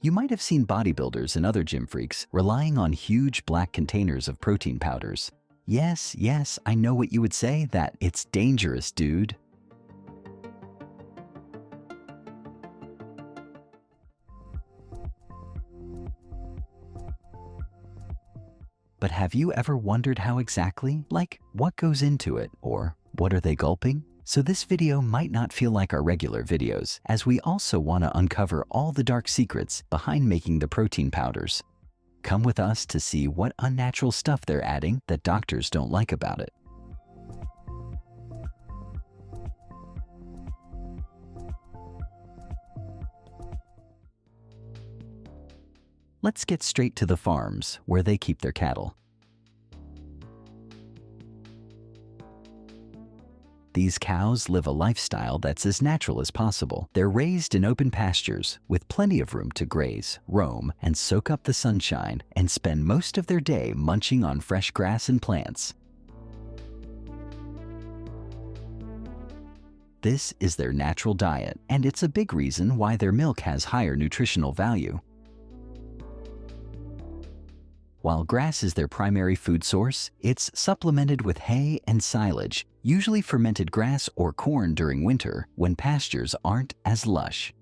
You might have seen bodybuilders and other gym freaks relying on huge black containers of protein powders. Yes, I know what you would say, that it's dangerous, dude. But have you ever wondered how exactly? Like, what goes into it? Or what are they gulping? So this video might not feel like our regular videos, as we also want to uncover all the dark secrets behind making the protein powders. Come with us to see what unnatural stuff they're adding that doctors don't like about it. Let's get straight to the farms where they keep their cattle. These cows live a lifestyle that's as natural as possible. They're raised in open pastures with plenty of room to graze, roam, and soak up the sunshine, and spend most of their day munching on fresh grass and plants. This is their natural diet, and it's a big reason why their milk has higher nutritional value. While grass is their primary food source, it's supplemented with hay and silage, usually fermented grass or corn during winter when pastures aren't as lush.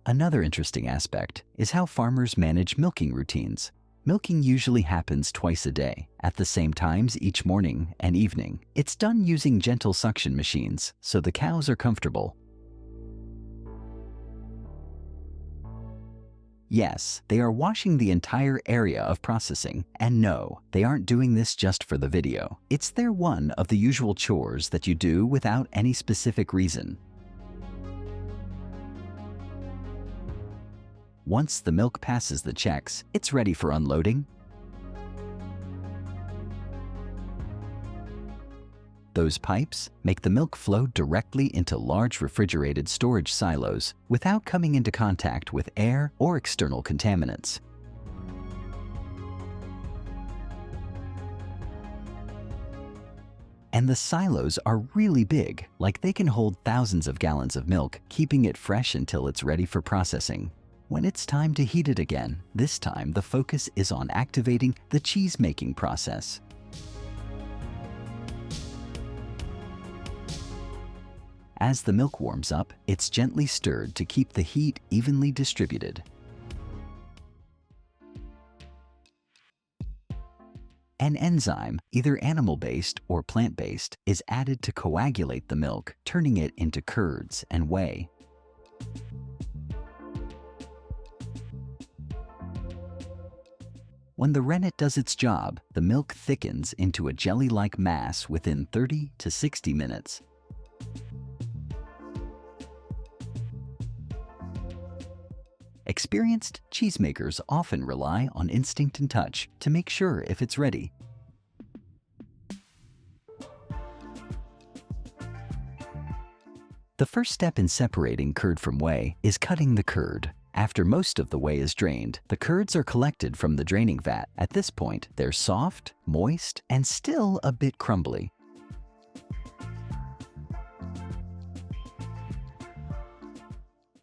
Another interesting aspect is how farmers manage milking routines. Milking usually happens twice a day, at the same times each morning and evening. It's done using gentle suction machines, so the cows are comfortable. Yes, they are washing the entire area of processing, and no, they aren't doing this just for the video. It's their one of the usual chores that you do without any specific reason. Once the milk passes the checks, it's ready for unloading. Those pipes make the milk flow directly into large refrigerated storage silos without coming into contact with air or external contaminants. And the silos are really big, like they can hold thousands of gallons of milk, keeping it fresh until it's ready for processing. When it's time to heat it again, this time the focus is on activating the cheese-making process. As the milk warms up, it's gently stirred to keep the heat evenly distributed. An enzyme, either animal-based or plant-based, is added to coagulate the milk, turning it into curds and whey. When the rennet does its job, the milk thickens into a jelly-like mass within 30 to 60 minutes. Experienced cheesemakers often rely on instinct and touch to make sure if it's ready. The first step in separating curd from whey is cutting the curd. After most of the whey is drained, the curds are collected from the draining vat. At this point, they're soft, moist, and still a bit crumbly.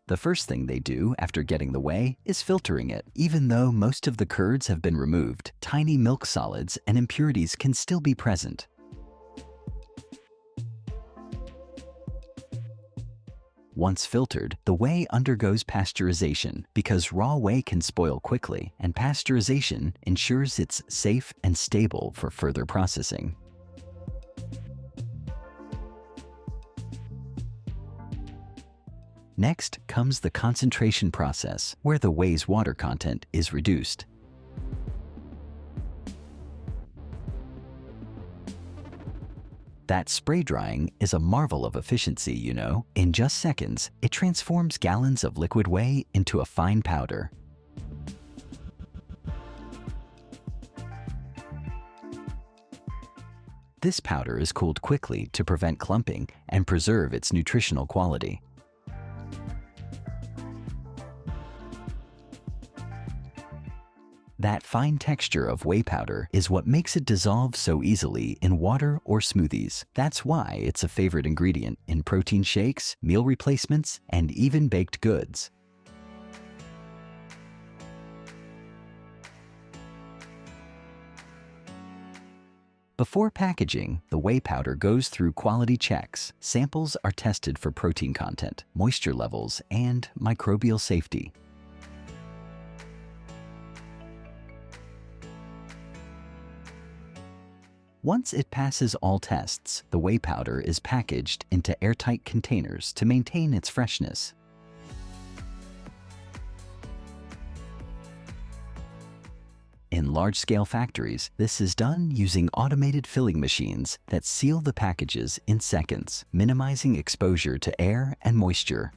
The first thing they do after getting the whey is filtering it. Even though most of the curds have been removed, tiny milk solids and impurities can still be present. Once filtered, the whey undergoes pasteurization because raw whey can spoil quickly, and pasteurization ensures it's safe and stable for further processing. Next comes the concentration process, where the whey's water content is reduced. That spray drying is a marvel of efficiency, you know. In just seconds, it transforms gallons of liquid whey into a fine powder. This powder is cooled quickly to prevent clumping and preserve its nutritional quality. That fine texture of whey powder is what makes it dissolve so easily in water or smoothies. That's why it's a favorite ingredient in protein shakes, meal replacements, and even baked goods. Before packaging, the whey powder goes through quality checks. Samples are tested for protein content, moisture levels, and microbial safety. Once it passes all tests, the whey powder is packaged into airtight containers to maintain its freshness. In large-scale factories, this is done using automated filling machines that seal the packages in seconds, minimizing exposure to air and moisture.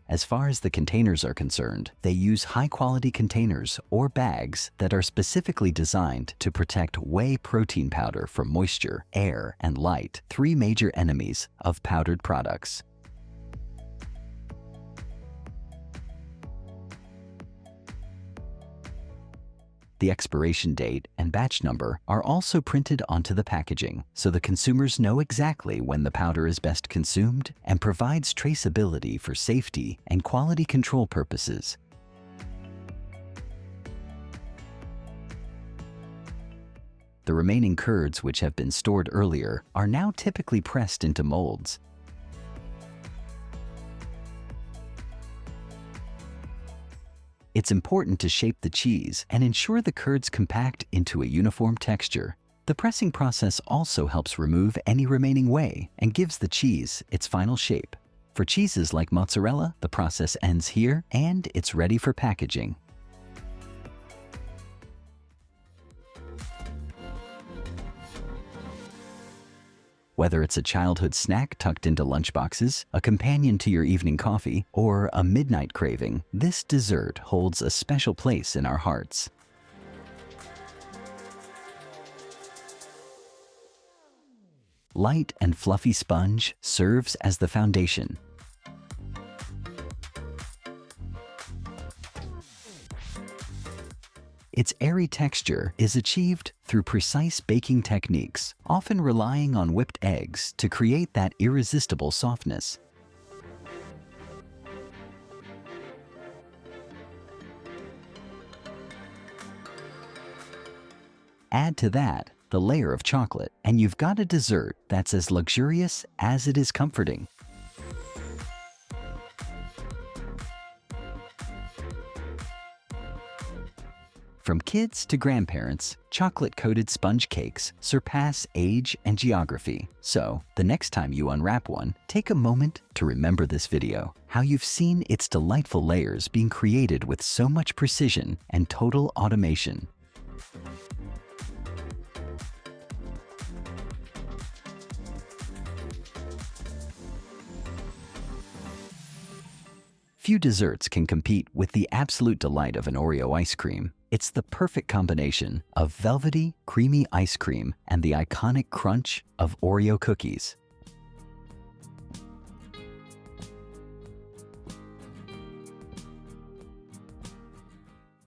As far as the containers are concerned, they use high-quality containers or bags that are specifically designed to protect whey protein powder from moisture, air, and light, three major enemies of powdered products. The expiration date and batch number are also printed onto the packaging, so the consumers know exactly when the powder is best consumed and provides traceability for safety and quality control purposes. The remaining curds, which have been stored earlier, are now typically pressed into molds. It's important to shape the cheese and ensure the curds compact into a uniform texture. The pressing process also helps remove any remaining whey and gives the cheese its final shape. For cheeses like mozzarella, the process ends here and it's ready for packaging. Whether it's a childhood snack tucked into lunchboxes, a companion to your evening coffee, or a midnight craving, this dessert holds a special place in our hearts. Light and fluffy sponge serves as the foundation. Its airy texture is achieved through precise baking techniques, often relying on whipped eggs to create that irresistible softness. Add to that the layer of chocolate, and you've got a dessert that's as luxurious as it is comforting. From kids to grandparents, chocolate-coated sponge cakes surpass age and geography. So, the next time you unwrap one, take a moment to remember this video, how you've seen its delightful layers being created with so much precision and total automation. Few desserts can compete with the absolute delight of an Oreo ice cream. It's the perfect combination of velvety, creamy ice cream and the iconic crunch of Oreo cookies.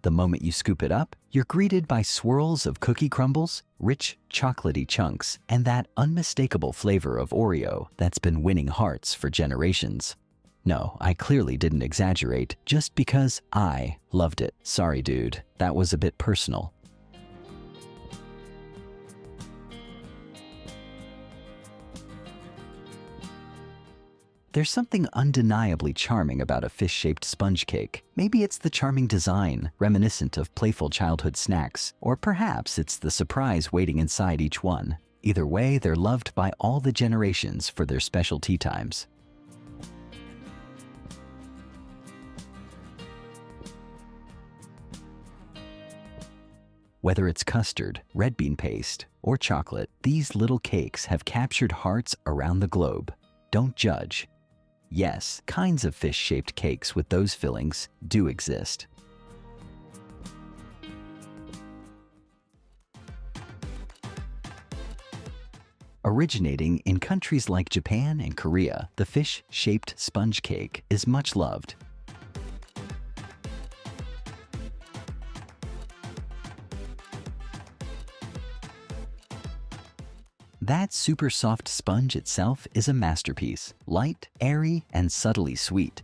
The moment you scoop it up, you're greeted by swirls of cookie crumbles, rich, chocolatey chunks, and that unmistakable flavor of Oreo that's been winning hearts for generations. No, I clearly didn't exaggerate just because I loved it. Sorry, dude, that was a bit personal. There's something undeniably charming about a fish-shaped sponge cake. Maybe it's the charming design, reminiscent of playful childhood snacks, or perhaps it's the surprise waiting inside each one. Either way, they're loved by all the generations for their special tea times. Whether it's custard, red bean paste, or chocolate, these little cakes have captured hearts around the globe. Don't judge. Yes, kinds of fish-shaped cakes with those fillings do exist. Originating in countries like Japan and Korea, the fish-shaped sponge cake is much loved. That super soft sponge itself is a masterpiece, light, airy, and subtly sweet.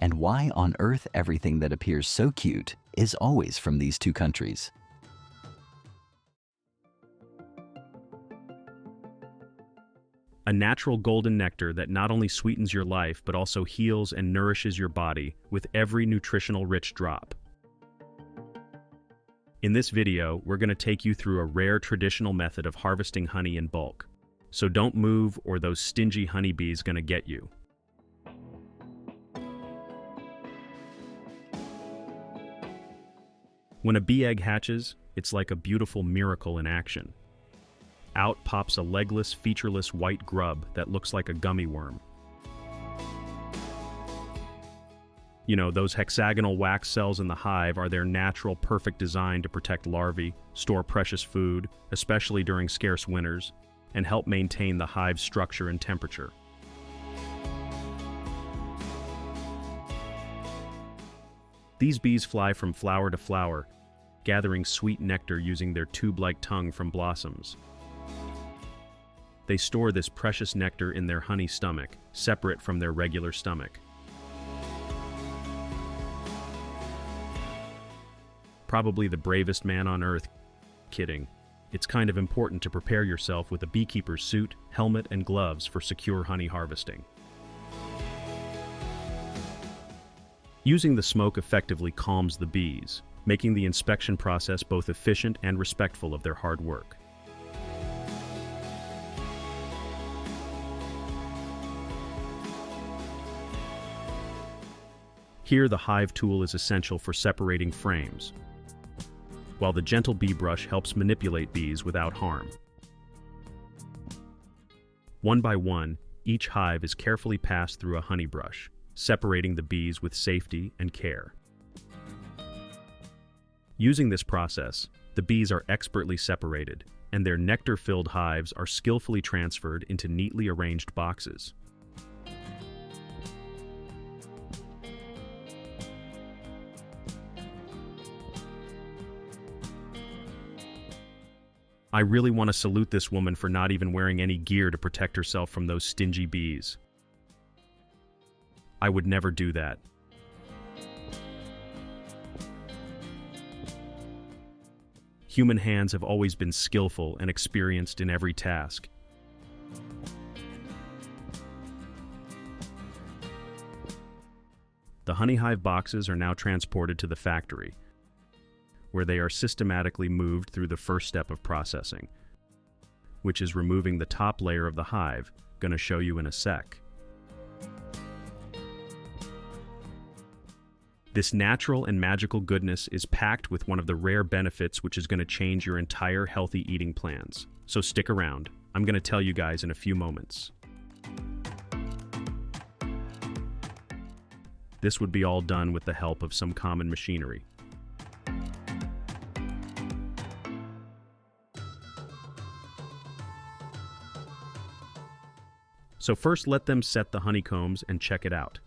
And why on earth everything that appears so cute is always from these two countries. A natural golden nectar that not only sweetens your life but also heals and nourishes your body with every nutritional rich drop. In this video, we're going to take you through a rare traditional method of harvesting honey in bulk. So don't move or those stingy honeybees going to get you. When a bee egg hatches, it's like a beautiful miracle in action. Out pops a legless, featureless white grub that looks like a gummy worm. You know, those hexagonal wax cells in the hive are their natural, perfect design to protect larvae, store precious food, especially during scarce winters, and help maintain the hive's structure and temperature. These bees fly from flower to flower, gathering sweet nectar using their tube-like tongue from blossoms. They store this precious nectar in their honey stomach, separate from their regular stomach. Probably the bravest man on earth. Kidding. It's kind of important to prepare yourself with a beekeeper's suit, helmet, and gloves for secure honey harvesting. Using the smoke effectively calms the bees, making the inspection process both efficient and respectful of their hard work. Here, the hive tool is essential for separating frames, while the gentle bee brush helps manipulate bees without harm. One by one, each hive is carefully passed through a honey brush, separating the bees with safety and care. Using this process, the bees are expertly separated, and their nectar-filled hives are skillfully transferred into neatly arranged boxes. I really want to salute this woman for not even wearing any gear to protect herself from those stingy bees. I would never do that. Human hands have always been skillful and experienced in every task. The honey hive boxes are now transported to the factory, where they are systematically moved through the first step of processing, which is removing the top layer of the hive, going to show you in a sec. This natural and magical goodness is packed with one of the rare benefits which is going to change your entire healthy eating plans. So stick around. I'm going to tell you guys in a few moments. This would be all done with the help of some common machinery. So first let them set the honeycombs and check it out.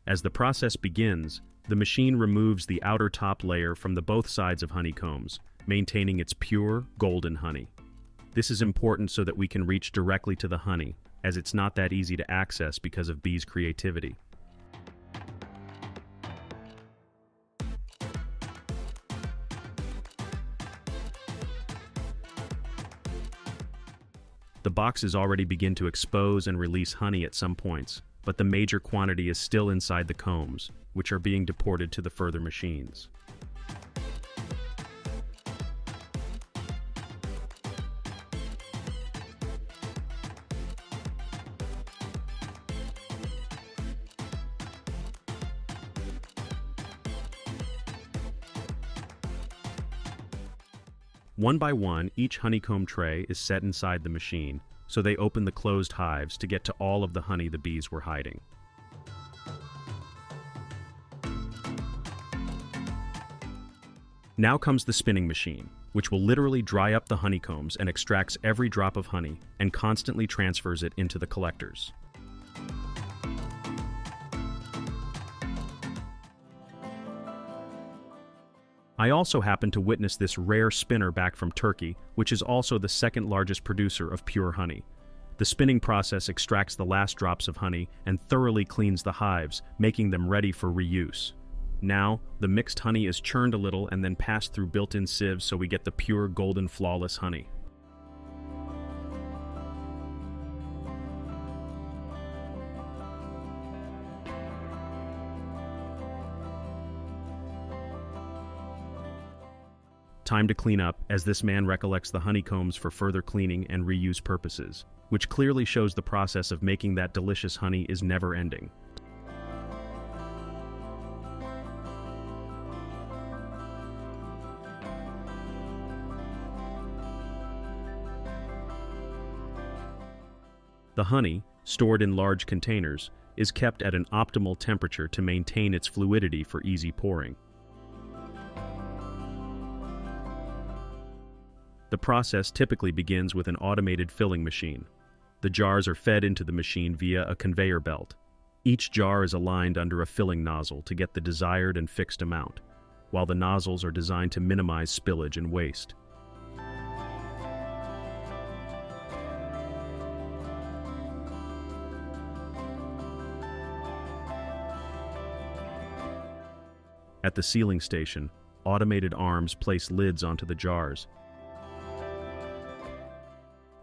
As the process begins, the machine removes the outer top layer from the both sides of honeycombs, maintaining its pure, golden honey. This is important so that we can reach directly to the honey, as it's not that easy to access because of bees' creativity. The boxes already begin to expose and release honey at some points, but the major quantity is still inside the combs, which are being deported to the further machines. One by one, each honeycomb tray is set inside the machine, so they open the closed hives to get to all of the honey the bees were hiding. Now comes the spinning machine, which will literally dry up the honeycombs and extracts every drop of honey and constantly transfers it into the collectors. I also happened to witness this rare spinner back from Turkey, which is also the second largest producer of pure honey. The spinning process extracts the last drops of honey and thoroughly cleans the hives, making them ready for reuse. Now, the mixed honey is churned a little and then passed through built-in sieves so we get the pure, golden, flawless honey. Time to clean up, as this man recollects the honeycombs for further cleaning and reuse purposes, which clearly shows the process of making that delicious honey is never ending. The honey, stored in large containers, is kept at an optimal temperature to maintain its fluidity for easy pouring. The process typically begins with an automated filling machine. The jars are fed into the machine via a conveyor belt. Each jar is aligned under a filling nozzle to get the desired and fixed amount, while the nozzles are designed to minimize spillage and waste. At the sealing station, automated arms place lids onto the jars.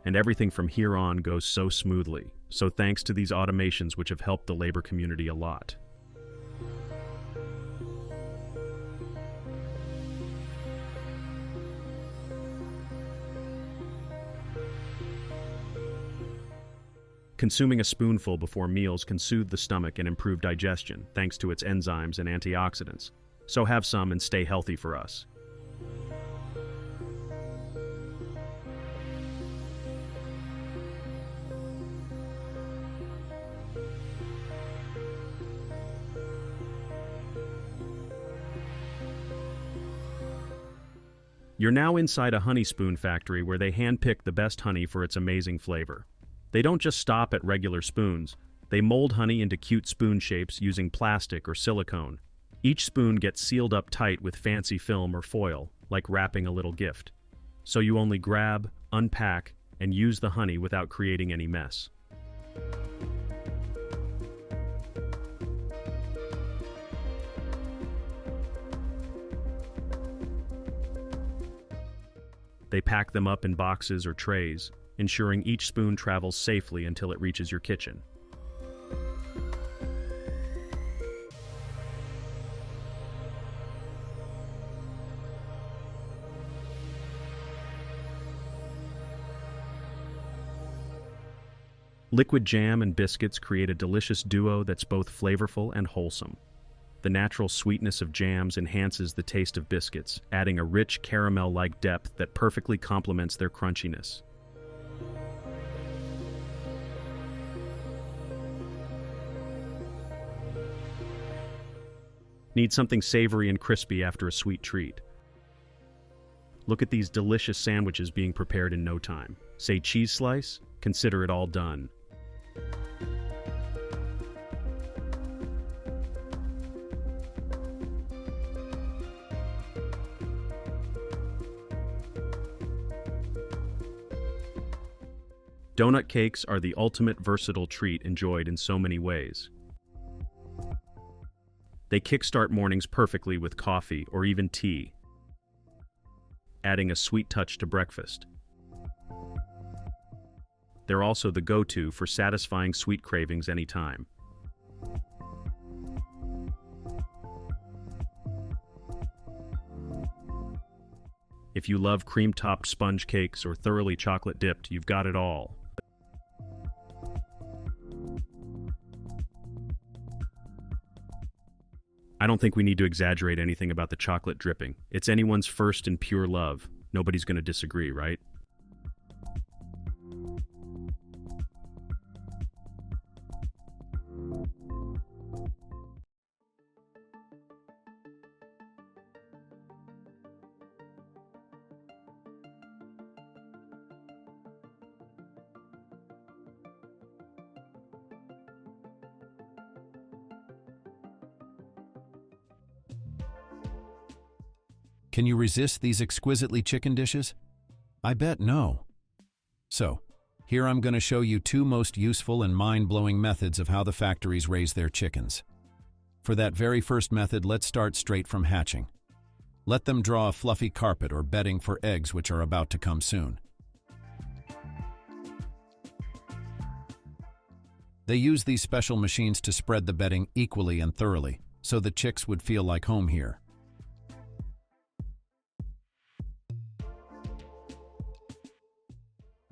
And everything from here on goes so smoothly. So thanks to these automations which have helped the labor community a lot. Consuming a spoonful before meals can soothe the stomach and improve digestion, thanks to its enzymes and antioxidants. So have some and stay healthy for us. You're now inside a honey spoon factory where they handpick the best honey for its amazing flavor. They don't just stop at regular spoons. They mold honey into cute spoon shapes using plastic or silicone. Each spoon gets sealed up tight with fancy film or foil, like wrapping a little gift. So you only grab, unpack, and use the honey without creating any mess. They pack them up in boxes or trays, ensuring each spoon travels safely until it reaches your kitchen. Liquid jam and biscuits create a delicious duo that's both flavorful and wholesome. The natural sweetness of jams enhances the taste of biscuits, adding a rich caramel-like depth that perfectly complements their crunchiness. Need something savory and crispy after a sweet treat? Look at these delicious sandwiches being prepared in no time. Say cheese slice? Consider it all done. Donut cakes are the ultimate versatile treat enjoyed in so many ways. They kickstart mornings perfectly with coffee or even tea, adding a sweet touch to breakfast. They're also the go-to for satisfying sweet cravings anytime. If you love cream-topped sponge cakes or thoroughly chocolate-dipped, you've got it all. I don't think we need to exaggerate anything about the chocolate dripping. It's anyone's first and pure love. Nobody's going to disagree, right? Can you resist these exquisitely chicken dishes? I bet no. So, here I'm going to show you two most useful and mind-blowing methods of how the factories raise their chickens. For that very first method, let's start straight from hatching. Let them draw a fluffy carpet or bedding for eggs which are about to come soon. They use these special machines to spread the bedding equally and thoroughly, so the chicks would feel like home here.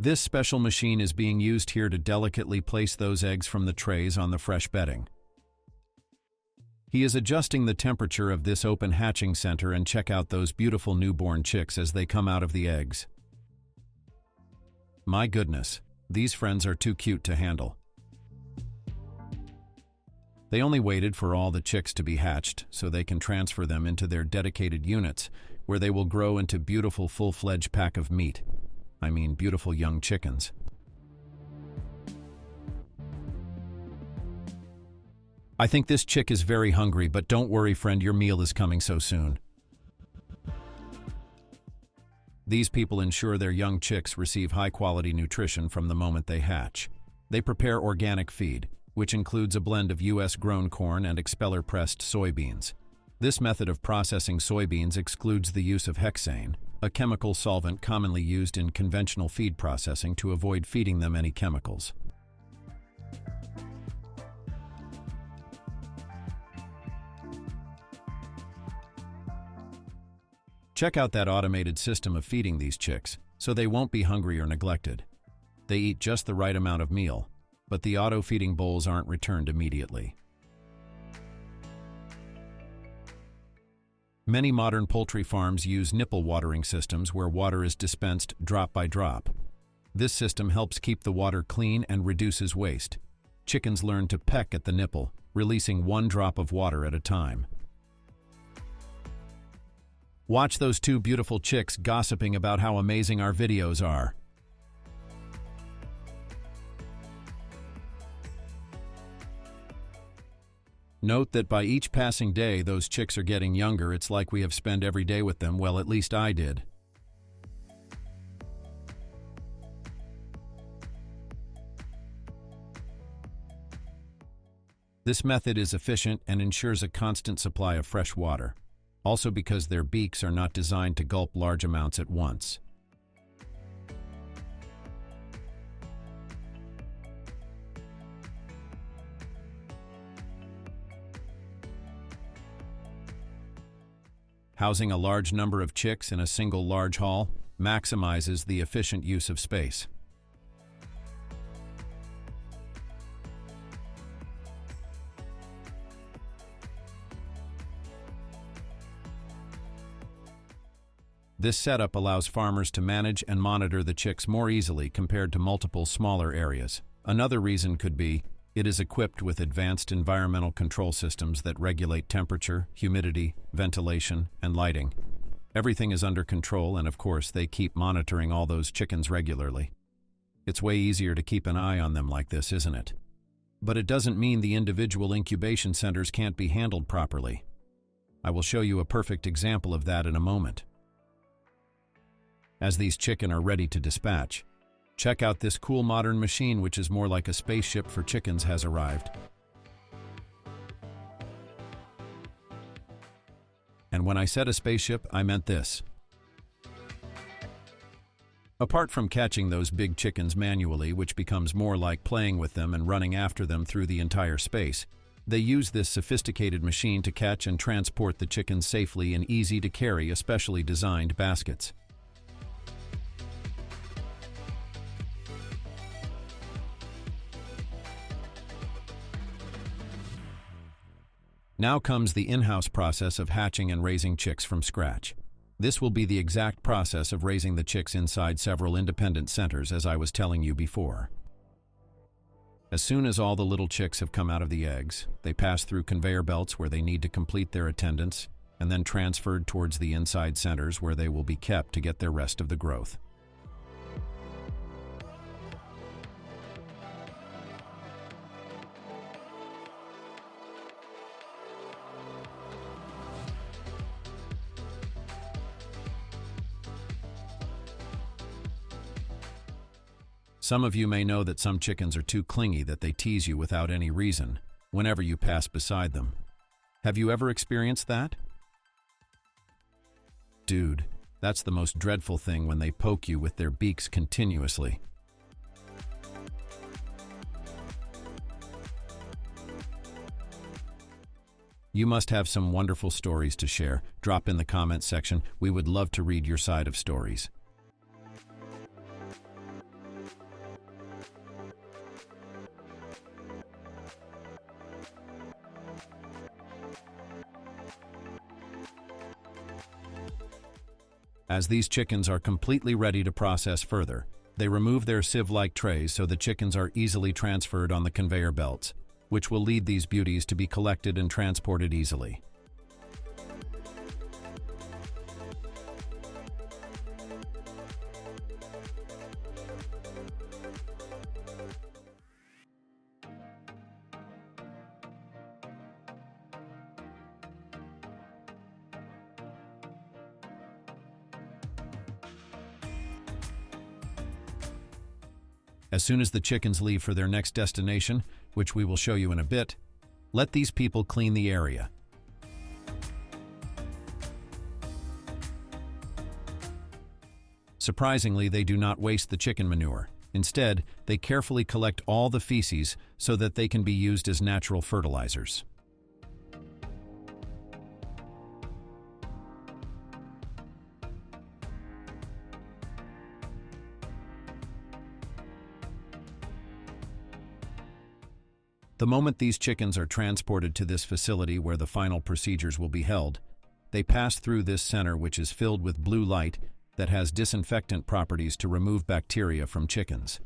This special machine is being used here to delicately place those eggs from the trays on the fresh bedding. He is adjusting the temperature of this open hatching center, and check out those beautiful newborn chicks as they come out of the eggs. My goodness, these friends are too cute to handle. They only waited for all the chicks to be hatched so they can transfer them into their dedicated units, where they will grow into beautiful full-fledged pack of meat. I mean, beautiful young chickens. I think this chick is very hungry, but don't worry, friend, your meal is coming so soon. These people ensure their young chicks receive high-quality nutrition from the moment they hatch. They prepare organic feed, which includes a blend of U.S.-grown corn and expeller-pressed soybeans. This method of processing soybeans excludes the use of hexane, a chemical solvent commonly used in conventional feed processing to avoid feeding them any chemicals. Check out that automated system of feeding these chicks, so they won't be hungry or neglected. They eat just the right amount of meal, but the auto-feeding bowls aren't returned immediately. Many modern poultry farms use nipple watering systems where water is dispensed drop by drop. This system helps keep the water clean and reduces waste. Chickens learn to peck at the nipple, releasing one drop of water at a time. Watch those two beautiful chicks gossiping about how amazing our videos are. Note that by each passing day those chicks are getting younger. It's like we have spent every day with them. Well, at least I did. This method is efficient and ensures a constant supply of fresh water, also because their beaks are not designed to gulp large amounts at once. Housing a large number of chicks in a single large hall maximizes the efficient use of space. This setup allows farmers to manage and monitor the chicks more easily compared to multiple smaller areas. Another reason could be it is equipped with advanced environmental control systems that regulate temperature, humidity, ventilation, and lighting. Everything is under control, and of course they keep monitoring all those chickens regularly. It's way easier to keep an eye on them like this, isn't it? But it doesn't mean the individual incubation centers can't be handled properly. I will show you a perfect example of that in a moment. As these chicken are ready to dispatch, check out this cool modern machine, which is more like a spaceship for chickens, has arrived. And when I said a spaceship, I meant this. Apart from catching those big chickens manually, which becomes more like playing with them and running after them through the entire space, they use this sophisticated machine to catch and transport the chickens safely in easy-to-carry, especially designed baskets. Now comes the in-house process of hatching and raising chicks from scratch. This will be the exact process of raising the chicks inside several independent centers, as I was telling you before. As soon as all the little chicks have come out of the eggs, they pass through conveyor belts where they need to complete their attendance, and then transferred towards the inside centers where they will be kept to get their rest of the growth. Some of you may know that some chickens are too clingy that they tease you without any reason whenever you pass beside them. Have you ever experienced that? Dude, that's the most dreadful thing when they poke you with their beaks continuously. You must have some wonderful stories to share. Drop in the comments section. We would love to read your side of stories. As these chickens are completely ready to process further, they remove their sieve-like trays so the chickens are easily transferred on the conveyor belts, which will lead these beauties to be collected and transported easily. As soon as the chickens leave for their next destination, which we will show you in a bit, let these people clean the area. Surprisingly, they do not waste the chicken manure. Instead, they carefully collect all the feces so that they can be used as natural fertilizers. The moment these chickens are transported to this facility where the final procedures will be held, they pass through this center, which is filled with blue light that has disinfectant properties to remove bacteria from chickens.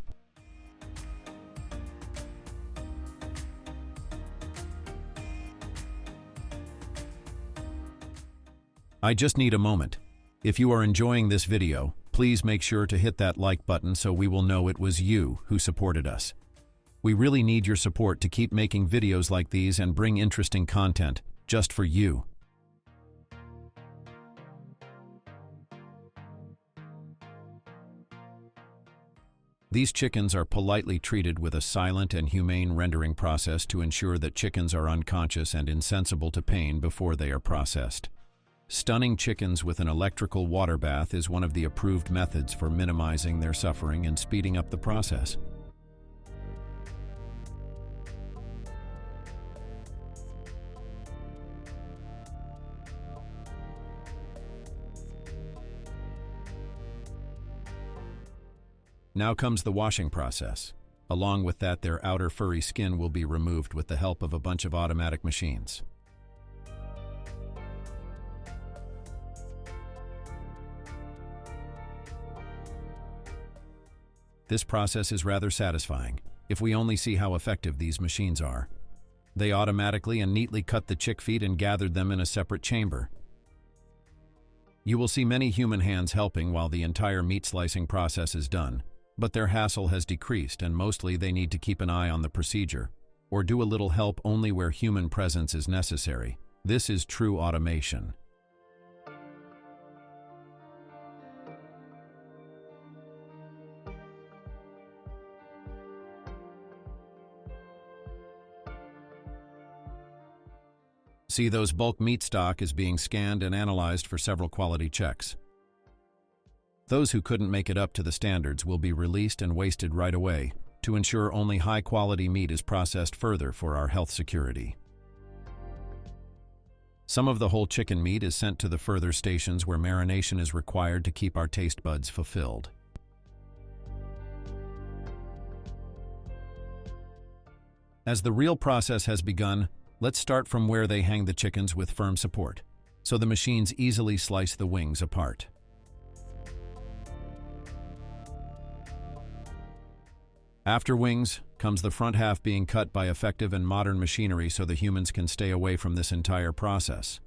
I just need a moment. If you are enjoying this video, please make sure to hit that like button so we will know it was you who supported us. We really need your support to keep making videos like these and bring interesting content just for you. These chickens are politely treated with a silent and humane rendering process to ensure that chickens are unconscious and insensible to pain before they are processed. Stunning chickens with an electrical water bath is one of the approved methods for minimizing their suffering and speeding up the process. Now comes the washing process. Along with that, their outer furry skin will be removed with the help of a bunch of automatic machines. This process is rather satisfying, if we only see how effective these machines are. They automatically and neatly cut the chick feet and gathered them in a separate chamber. You will see many human hands helping while the entire meat slicing process is done. But their hassle has decreased, and mostly they need to keep an eye on the procedure, or do a little help only where human presence is necessary. This is true automation. See, those bulk meat stock is being scanned and analyzed for several quality checks. Those who couldn't make it up to the standards will be released and wasted right away to ensure only high-quality meat is processed further for our health security. Some of the whole chicken meat is sent to the further stations where marination is required to keep our taste buds fulfilled. As the real process has begun, let's start from where they hang the chickens with firm support. so the machines easily slice the wings apart. After wings comes the front half being cut by effective and modern machinery so the humans can stay away from this entire process.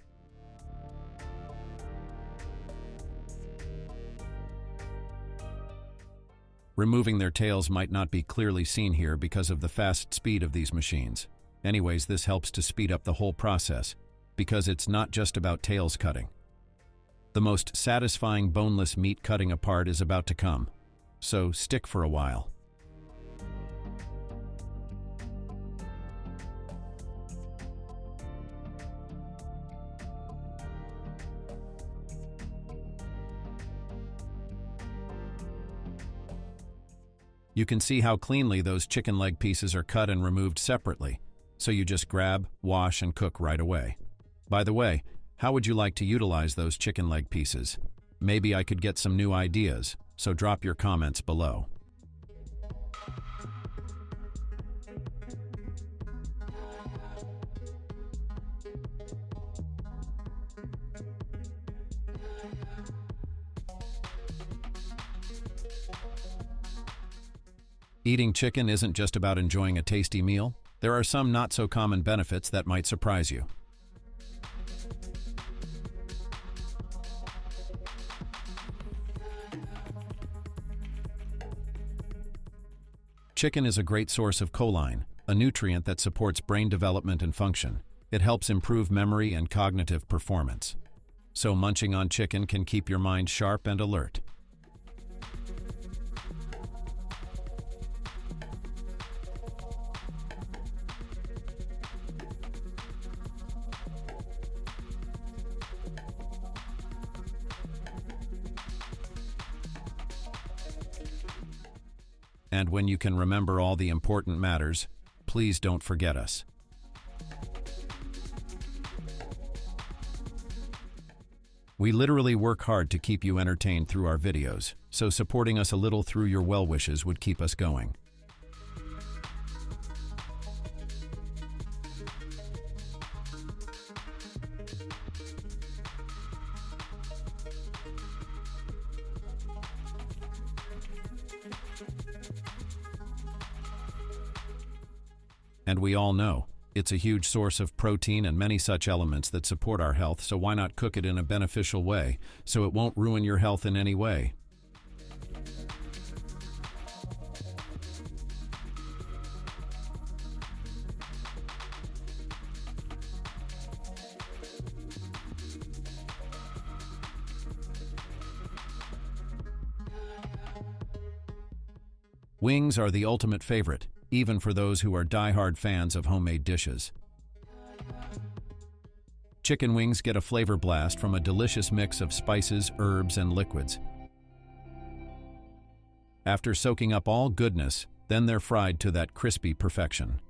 Removing their tails might not be clearly seen here because of the fast speed of these machines. Anyways, this helps to speed up the whole process because it's not just about tails cutting. The most satisfying boneless meat cutting apart is about to come, so stick for a while. You can see how cleanly those chicken leg pieces are cut and removed separately, so you just grab, wash, and cook right away. By the way, how would you like to utilize those chicken leg pieces? Maybe I could get some new ideas, so drop your comments below. Eating chicken isn't just about enjoying a tasty meal. There are some not-so-common benefits that might surprise you. Chicken is a great source of choline, a nutrient that supports brain development and function. It helps improve memory and cognitive performance. So munching on chicken can keep your mind sharp and alert. And when you can remember all the important matters, please don't forget us. We literally work hard to keep you entertained through our videos, so supporting us a little through your well wishes would keep us going. And we all know, it's a huge source of protein and many such elements that support our health, so why not cook it in a beneficial way, so it won't ruin your health in any way? Wings are the ultimate favorite, even for those who are die-hard fans of homemade dishes. Chicken wings get a flavor blast from a delicious mix of spices, herbs, and liquids. After soaking up all goodness, then they're fried to that crispy perfection.